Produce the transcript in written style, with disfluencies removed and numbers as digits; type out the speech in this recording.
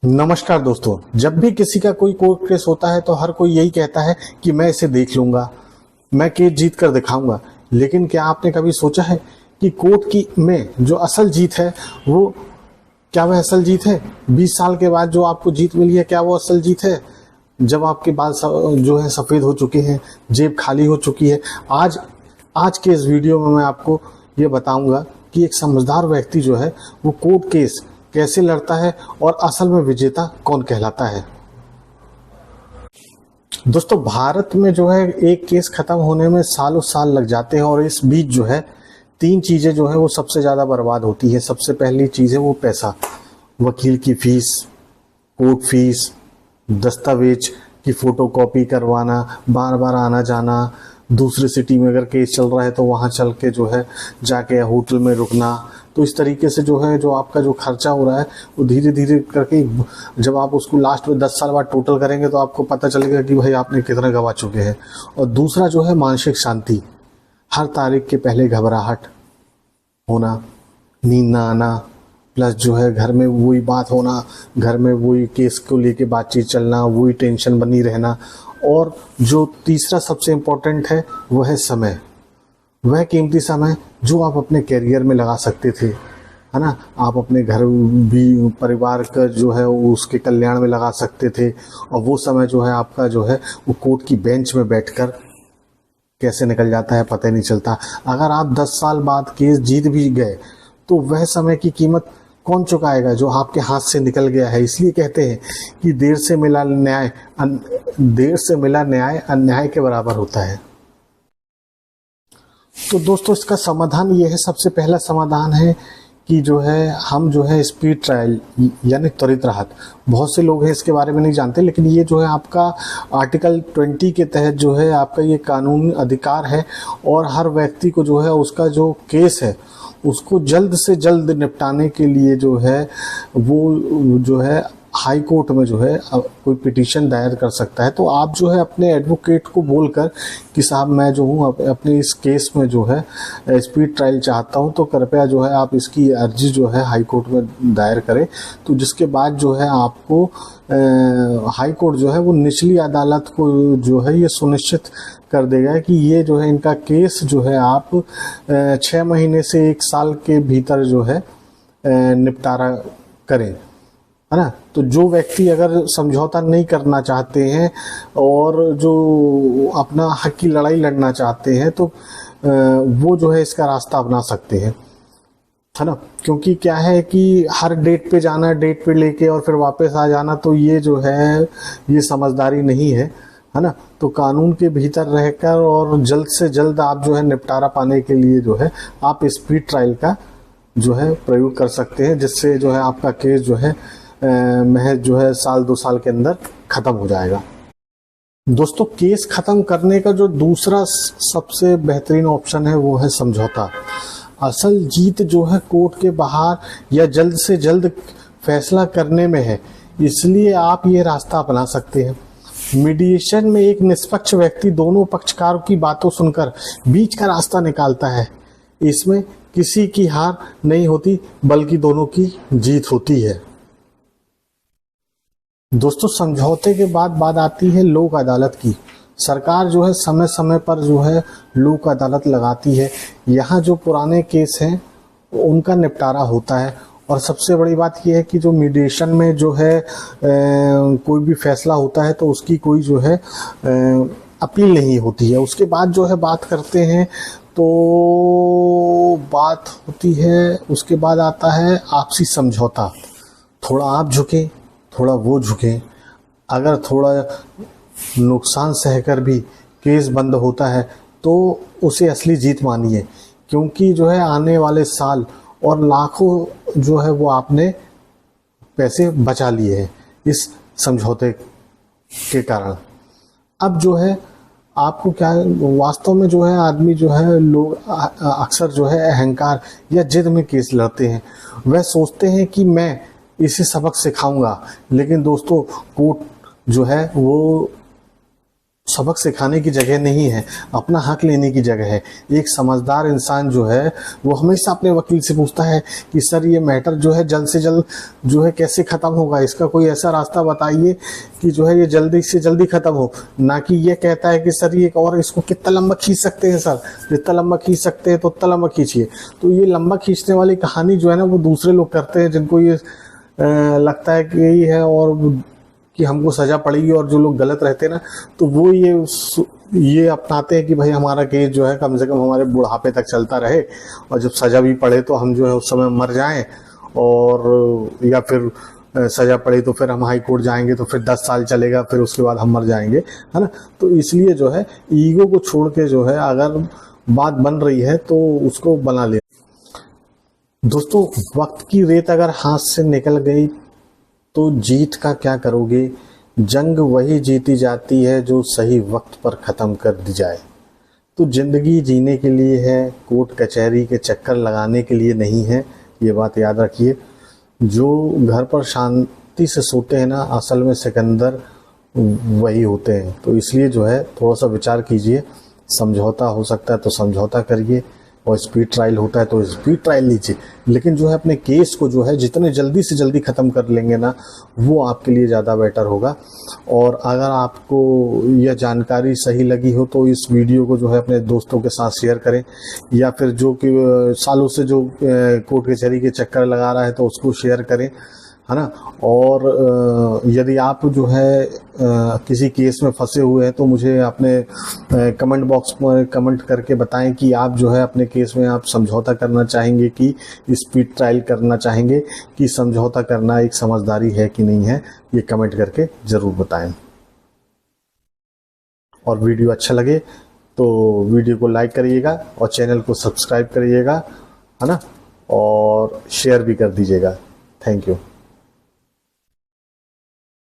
नमस्कार दोस्तों। जब भी किसी का कोई कोर्ट केस होता है तो हर कोई यही कहता है कि मैं इसे देख लूंगा, मैं केस जीत कर दिखाऊंगा। लेकिन क्या आपने कभी सोचा है कि कोर्ट की में जो असल जीत है वो क्या वह असल जीत है? 20 साल के बाद जो आपको जीत मिली है, क्या वो असल जीत है? जब आपके बाल जो है सफ़ेद हो चुके हैं, जेब खाली हो चुकी है। आज आज के इस वीडियो में मैं आपको ये बताऊंगा कि एक समझदार व्यक्ति जो है वो कोर्ट केस कैसे लड़ता है और असल में विजेता कौन कहलाता है। दोस्तों, भारत में जो है एक केस खत्म होने में सालों साल लग जाते हैं और इस बीच जो है तीन चीजें जो है वो सबसे ज्यादा बर्बाद होती है। सबसे पहली चीज है वो पैसा, वकील की फीस, कोर्ट फीस, दस्तावेज की फोटोकॉपी करवाना, बार बार आना जाना, दूसरी सिटी में अगर केस चल रहा है तो वहाँ चल के जो है जाके होटल में रुकना। तो इस तरीके से जो है जो आपका जो खर्चा हो रहा है वो धीरे धीरे करके जब आप उसको लास्ट में 10 साल बाद टोटल करेंगे तो आपको पता चलेगा कि भाई आपने कितना गवा चुके हैं। और दूसरा जो है मानसिक शांति, हर तारीख के पहले घबराहट होना, नींद ना आना, प्लस जो है घर में वही बात होना, घर में वही केस को लेके बातचीत चलना, वही टेंशन बनी रहना। और जो तीसरा सबसे इम्पोर्टेंट है वह है समय, वह कीमती समय जो आप अपने करियर में लगा सकते थे, है ना। आप अपने घर भी परिवार का जो है उसके कल्याण में लगा सकते थे और वो समय जो है आपका जो है वो कोर्ट की बेंच में बैठकर कैसे निकल जाता है पता ही नहीं चलता। अगर आप 10 साल बाद केस जीत भी गए तो वह समय की कीमत कौन चुकाएगा जो आपके हाथ से निकल गया है। इसलिए कहते हैं कि देर से मिला न्याय अन्याय के बराबर होता है। तो दोस्तों, इसका समाधान ये है, सबसे पहला समाधान है कि जो है हम जो है स्पीड ट्रायल यानी त्वरित राहत, बहुत से लोग हैं इसके बारे में नहीं जानते, लेकिन ये जो है आपका आर्टिकल 20 के तहत जो है आपका ये कानूनी अधिकार है और हर व्यक्ति को जो है उसका जो केस है उसको जल्द से जल्द निपटाने के लिए जो है वो जो है हाई कोर्ट में जो है कोई पिटीशन दायर कर सकता है। तो आप जो है अपने एडवोकेट को बोलकर कि साहब मैं जो हूँ अपने इस केस में जो है स्पीड ट्रायल चाहता हूँ, तो कृपया जो है आप इसकी अर्जी जो है हाई कोर्ट में दायर करें। तो जिसके बाद जो है आपको हाई कोर्ट जो है वो निचली अदालत को जो है ये सुनिश्चित कर देगा कि ये जो है इनका केस जो है आप 6 महीने से 1 साल के भीतर जो है निपटारा करें, है ना। तो जो व्यक्ति अगर समझौता नहीं करना चाहते हैं और जो अपना हक की लड़ाई लड़ना चाहते हैं तो वो जो है इसका रास्ता अपना सकते हैं, है ना। क्योंकि क्या है कि हर डेट पे जाना, डेट पे लेके और फिर वापस आ जाना, तो ये जो है ये समझदारी नहीं है, है ना। तो कानून के भीतर रहकर और जल्द से जल्द आप जो है निपटारा पाने के लिए जो है आप स्पीड ट्रायल का जो है प्रयोग कर सकते हैं, जिससे जो है आपका केस जो है महज जो है 1-2 साल के अंदर खत्म हो जाएगा। दोस्तों, केस खत्म करने का जो दूसरा सबसे बेहतरीन ऑप्शन है वो है समझौता। असल जीत जो है कोर्ट के बाहर या जल्द से जल्द फैसला करने में है, इसलिए आप ये रास्ता अपना सकते हैं। मीडिएशन में एक निष्पक्ष व्यक्ति दोनों पक्षकारों की बातों सुनकर बीच का रास्ता निकालता है। इसमें किसी की हार नहीं होती बल्कि दोनों की जीत होती है। दोस्तों, समझौते के बाद बात आती है लोक अदालत की। सरकार जो है समय समय पर जो है लोक अदालत लगाती है। यहाँ जो पुराने केस हैं उनका निपटारा होता है और सबसे बड़ी बात यह है कि जो मीडिएशन में जो है कोई भी फैसला होता है तो उसकी कोई जो है अपील नहीं होती है। उसके बाद जो है बात करते हैं तो बात होती है, उसके बाद आता है आपसी समझौता। थोड़ा आप झुके, थोड़ा वो झुके। अगर थोड़ा नुकसान सहकर भी केस बंद होता है तो उसे असली जीत मानिए, क्योंकि जो है आने वाले साल और लाखों जो है वो आपने पैसे बचा लिए हैं इस समझौते के कारण। अब जो है आपको क्या वास्तव में जो है आदमी जो है लोग अक्सर जो है अहंकार या जिद में केस लड़ते हैं। वह सोचते हैं कि मैं इसे सबक सिखाऊंगा, लेकिन दोस्तों कोर्ट जो है वो सबक सिखाने की जगह नहीं है, अपना हक लेने की जगह है। एक समझदार इंसान जो है वो हमेशा अपने वकील से पूछता है कि सर ये मैटर जो है जल्द से जल्द जो है कैसे ख़त्म होगा, इसका कोई ऐसा रास्ता बताइए कि जो है ये जल्दी से जल्दी ख़त्म हो। ना कि ये कहता है कि सर ये और इसको कितना लंबा खींच सकते हैं सर, जितना लंबा खींच सकते हैं तो उतना लंबा खींचिए। तो ये लंबा खींचने वाली कहानी जो है ना वो दूसरे लोग करते हैं, जिनको ये लगता है कि यही है और कि हमको सज़ा पड़ेगी, और जो लोग गलत रहते हैं ना तो वो ये अपनाते हैं कि भाई हमारा केस जो है कम से कम हमारे बुढ़ापे तक चलता रहे, और जब सज़ा भी पड़े तो हम जो है उस समय मर जाएं, और या फिर सज़ा पड़ी तो फिर हम हाई कोर्ट जाएंगे तो फिर 10 साल चलेगा, फिर उसके बाद हम मर जाएंगे, है ना। तो इसलिए जो है ईगो को छोड़ के जो है अगर बात बन रही है तो उसको बना ले। दोस्तों, वक्त की रेत अगर हाथ से निकल गई तो जीत का क्या करोगे। जंग वही जीती जाती है जो सही वक्त पर ख़त्म कर दी जाए। तो ज़िंदगी जीने के लिए है, कोर्ट कचहरी के चक्कर लगाने के लिए नहीं है, ये बात याद रखिए। जो घर पर शांति से सोते हैं ना, असल में सिकंदर वही होते हैं। तो इसलिए जो है थोड़ा सा विचार कीजिए, समझौता हो सकता है तो समझौता करिए, और स्पीड ट्रायल होता है तो स्पीड ट्रायल लीजिए। लेकिन जो है अपने केस को जो है जितने जल्दी से जल्दी ख़त्म कर लेंगे ना, वो आपके लिए ज़्यादा बेटर होगा। और अगर आपको यह जानकारी सही लगी हो तो इस वीडियो को जो है अपने दोस्तों के साथ शेयर करें, या फिर जो कि सालों से जो कोर्ट कचहरी के चक्कर लगा रहा है तो उसको शेयर करें, है ना। और यदि आप जो है किसी केस में फंसे हुए हैं तो मुझे अपने कमेंट बॉक्स में कमेंट करके बताएं कि आप जो है अपने केस में आप समझौता करना चाहेंगे कि स्पीड ट्रायल करना चाहेंगे, कि समझौता करना एक समझदारी है कि नहीं है, ये कमेंट करके ज़रूर बताएं। और वीडियो अच्छा लगे तो वीडियो को लाइक करिएगा और चैनल को सब्सक्राइब करिएगा, है ना, और शेयर भी कर दीजिएगा। Thank you.